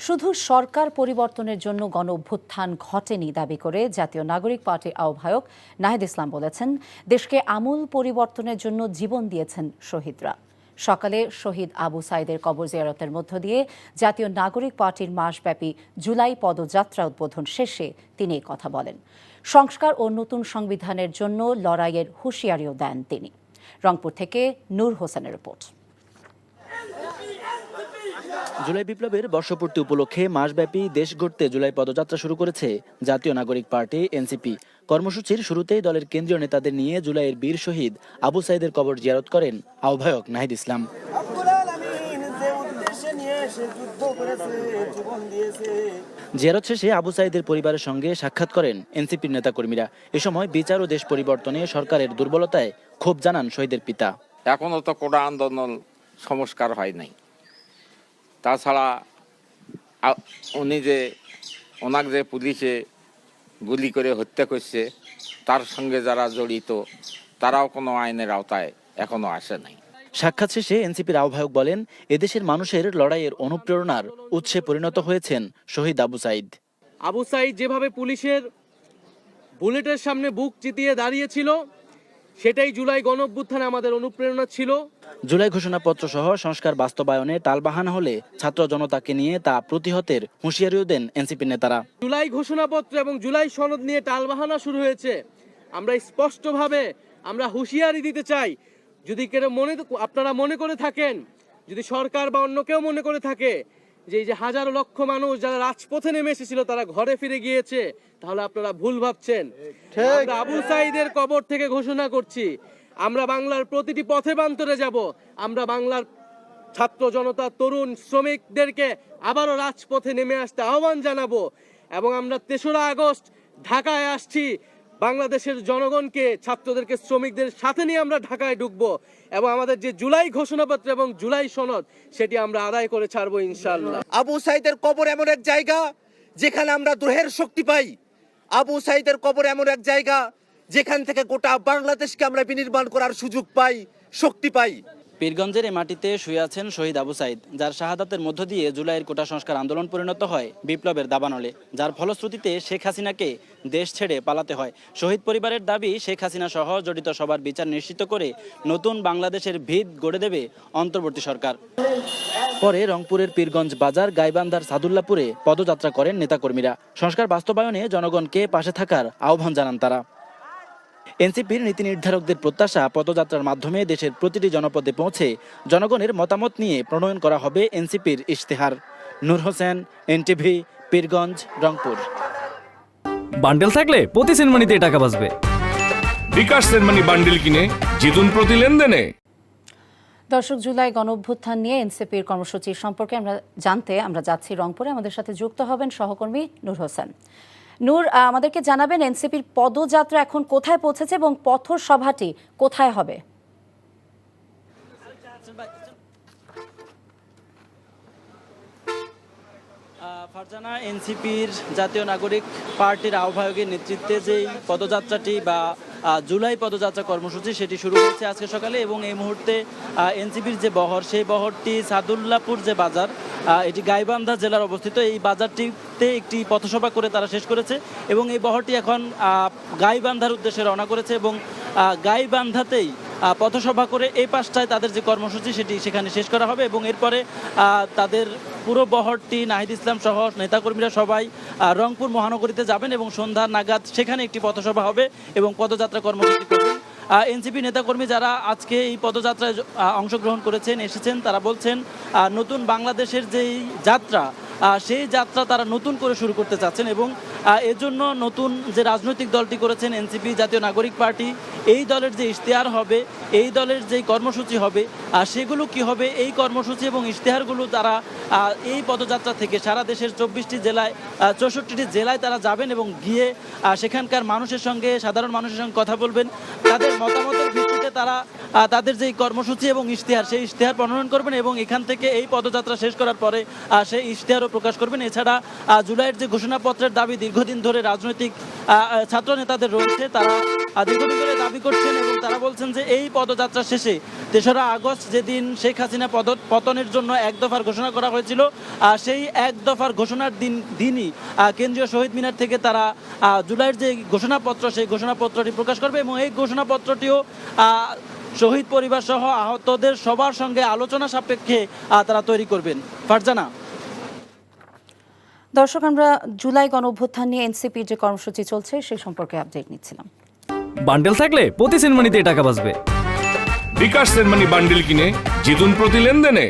শুধু সরকার পরিবর্তনের জন্য গণ অভ্যুত্থান ঘটেনি দাবি করে জাতীয় নাগরিক পার্টির আহ্বায়ক নাহিদ ইসলাম বলেছেন, দেশকে আমূল পরিবর্তনের জন্য জীবন দিয়েছেন শহীদরা। সকালে শহীদ আবু সাইদের কবর জিয়ারতের মধ্য দিয়ে জাতীয় নাগরিক পার্টির মাসব্যাপী জুলাই পদযাত্রা উদ্বোধন শেষে তিনি এই কথা বলেন। সংস্কার ও নতুন সংবিধানের জন্য লড়াইয়ের হুঁশিয়ারিও দেন তিনি। রংপুর থেকে নূর হোসেনের রিপোর্ট। জুলাই বিপ্লবের বর্ষপূর্তি উপলক্ষে মাসব্যাপী দেশ গড়তে জুলাই পদযাত্রা শুরু করেছে জাতীয় নাগরিক পার্টি এনসিপি। কর্মসূচির শুরুতেই দলের কেন্দ্রীয় নেতাদের নিয়ে জুলাইয়ের বীর শহীদ আবু সাইদের কবর জিয়ারত করেন আহ্বায়ক নাহিদ ইসলাম। জিয়ারত শেষে আবু সাইদের পরিবারের সঙ্গে সাক্ষাৎ করেন এনসিপির নেতাকর্মীরা। এ সময় বিচার ও দেশ পরিবর্তনে সরকারের দুর্বলতায় ক্ষোভ জানান শহীদের পিতা। এখনো তো কোনো আন্দোলন সংস্কার হয় নাই। তাছাড়া ওনাকে যে পুলিশে গুলি করে হত্যা করছে, তার সঙ্গে যারা জড়িত তারাও কোনো আইনের আওতায় এখনো আসে নাই। সাক্ষাৎ শেষে এনসিপির আহ্বায়ক বলেন, এদেশের মানুষের লড়াইয়ের অনুপ্রেরণার উৎসে পরিণত হয়েছেন শহীদ আবু সাইদ। আবু সাইদ যেভাবে পুলিশের বুলেটের সামনে বুক চিতিয়ে দাঁড়িয়েছিল, সেটাই জুলাই গণঅভ্যুত্থানে আমাদের অনুপ্রেরণা ছিল। জুলাই ঘোষণাপত্র সহ সংস্কার বাস্তবায়নে টালবাহানা হলে ছাত্র জনতাকে নিয়ে তা প্রতিহতের হুঁশিয়ারিও দেন এনসিপি নেতারা। জুলাই ঘোষণাপত্র এবং জুলাই সনদ নিয়ে টালবাহানা শুরু হয়েছে। আমরা স্পষ্টভাবে হুঁশিয়ারি দিতে চাই, যদি আপনারা মনে করে থাকেন, যদি সরকার বা অন্য কেউ মনে করে থাকে যে এই যে হাজারো লক্ষ মানুষ যারা রাজপথে নেমে এসেছিল তারা ঘরে ফিরে গিয়েছে, তাহলে আপনারা ভুল ভাবছেন। আমরা আবু সাইদের কবর থেকে ঘোষণা করছি, আমরা বাংলার প্রতিটি পথে প্রান্তরে যাব। আমরা বাংলার ছাত্র জনতা, তরুণ, শ্রমিকদেরকে আবারও রাজপথে নেমে আসতে আহ্বান জানাবো। এবং আমরা ৩রা আগস্ট ঢাকায় আসছি, বাংলাদেশের জনগণকে, ছাত্রদেরকে, শ্রমিকদের সাথে নিয়ে আমরা ঢাকায় ঢুকবো এবং আমাদের যে জুলাই ঘোষণাপত্র এবং জুলাই সনদ সেটি আমরা আদায় করে ছাড়বো ইনশাআল্লাহ। আবু সাইদের কবর এমন এক জায়গা যেখানে আমরা দ্রোহের শক্তি পাই। আবু সাইদের কবর এমন এক জায়গা যেখান থেকে গোটা বাংলাদেশকে আমরা বিনির্মাণ করার সুযোগ পাই, শক্তি পাই। পীরগঞ্জের এই মাটিতে শুয়ে আছেন শহীদ আবু সাইদ, যার শাহাদাতের মধ্য দিয়ে জুলাইয়ের কোটা সংস্কার আন্দোলন পরিণত হয় বিপ্লবের দাবানলে, যার ফলশ্রুতিতে শেখ হাসিনাকে দেশ ছেড়ে পালাতে হয়। শহীদ পরিবারের দাবি, শেখ হাসিনা সহ জড়িত সবার বিচার নিশ্চিত করে নতুন বাংলাদেশের ভিত গড়ে দেবে অন্তর্বর্তী সরকার। পরে রংপুরের পীরগঞ্জ বাজার, গাইবান্ধার সাদুল্লাপুরে পদযাত্রা করেন নেতাকর্মীরা। সংস্কার বাস্তবায়নে জনগণকে পাশে থাকার আহ্বান জানান তারা। এনসিপির নীতি নির্ধারকদের প্রত্যাশা, পদযাত্রার মাধ্যমে দেশের প্রতিটি জনপদে পৌঁছে জনগণের মতামত নিয়ে প্রণয়ন করা হবে এনসিপির ইশতেহার। নূর হোসেন, এনটিভি, পীরগঞ্জ, রংপুর। বান্ডেল থাকলে প্রতি সেনমানিতে টাকা বাঁচবে। বিকাশ সেনমানি বান্ডেল কিনে জিতুন প্রতি লেনদেনে। দর্শক, জুলাই গণঅভ্যুত্থান নিয়ে এনসিপির কর্মসূচি সম্পর্কে আমরা যাচ্ছি রংপুরে। আমাদের সাথে যুক্ত হবেন সহকর্মী নূর হোসেন। নূর, আমাদেরকে জানাবেন এনসিপির পদযাত্রা এখন কোথায় পৌঁছেছে এবং পথসভাটি কোথায় হবে? ফারজানা, এনসিপির জাতীয় নাগরিক পার্টির আহ্বায়কের নেতৃত্বে যেই পদযাত্রাটি বা জুলাই পদযাত্রা কর্মসূচি সেটি শুরু হয়েছে আজকে সকালে, এবং এই মুহূর্তে এনসিপির যে বহর, সেই বহরটি সাদুল্লাপুর যে বাজার, এটি গাইবান্ধা জেলার অবস্থিত, এই বাজারটিতে একটি পথসভা করে তারা শেষ করেছে এবং এই বহরটি এখন গাইবান্ধার উদ্দেশ্যে রওনা করেছে এবং গাইবান্ধাতেই পথসভা করে এই পাশটায় তাদের যে কর্মসূচি সেটি সেখানে শেষ করা হবে এবং এরপরে তাদের পুরো বহরটি, নাহিদ ইসলাম সহ নেতাকর্মীরা সবাই রংপুর মহানগরীতে যাবেন এবং সন্ধ্যা নাগাদ সেখানে একটি পথসভা হবে এবং পদযাত্রা কর্মসূচি করবেন। এনসিপি নেতাকর্মী যারা আজকে এই পদযাত্রায় অংশগ্রহণ করেছেন, এসেছেন, তারা বলছেন নতুন বাংলাদেশের যেই যাত্রা, সেই যাত্রা তারা নতুন করে শুরু করতে চাচ্ছেন এবং এজন্য নতুন যে রাজনৈতিক দলটি করেছেন এনসিপি জাতীয় নাগরিক পার্টি, এই দলের যে ইশতেহার হবে, এই দলের যেই কর্মসূচি হবে, সেগুলো কি হবে, এই কর্মসূচি এবং ইশতেহারগুলো তারা এই পদযাত্রা থেকে সারা দেশের 24টি জেলায়, 64টি জেলায় তারা যাবেন এবং গিয়ে সেখানকার মানুষের সঙ্গে, সাধারণ মানুষের সঙ্গে কথা বলবেন। তাদের মতামতের ভিত্তিতে তারা তাদের যেই কর্মসূচি এবং ইশতেহার, সেই ইশতেহার প্রণয়ন করবেন এবং এখান থেকে এই পদযাত্রা শেষ করার পরে সেই ইশতেহারও প্রকাশ করবেন। এছাড়া জুলাইয়ের যে ঘোষণাপত্রের দাবি দীর্ঘদিন ধরে রাজনৈতিক ছাত্র নেতাদের রয়েছে, তারা দীর্ঘদিন ধরে দাবি করছেন এবং তারা বলছেন যে এই পদযাত্রা শেষে ৩রা আগস্ট যেদিন শেখ হাসিনা পতনের জন্য এক দফার ঘোষণা করা হয়েছিল, সেই এক দফার ঘোষণার দিনই কেন্দ্রীয় শহীদ মিনার থেকে তারা জুলাইয়ের যে ঘোষণাপত্র সেই ঘোষণাপত্রটি প্রকাশ করবে এবং এই ঘোষণাপত্রটিও শহীদ পরিবার সহ আহতদের সবার সঙ্গে আলোচনা সাপেক্ষে তারা তৈরি করবেন। ফারজানা। দর্শক, আমরা জুলাই গণ অভ্যুত্থান নিয়ে এনসিপির যে কর্মসূচি চলছে সেই সম্পর্কে আপডেট নিচ্ছিলাম। বান্ডেল থাকলে প্রতি সেনমানিতে টাকা বাঁচবে। বিকাশ সেনমানি বান্ডিল কিনে জিতুন প্রতি লেনদেনে।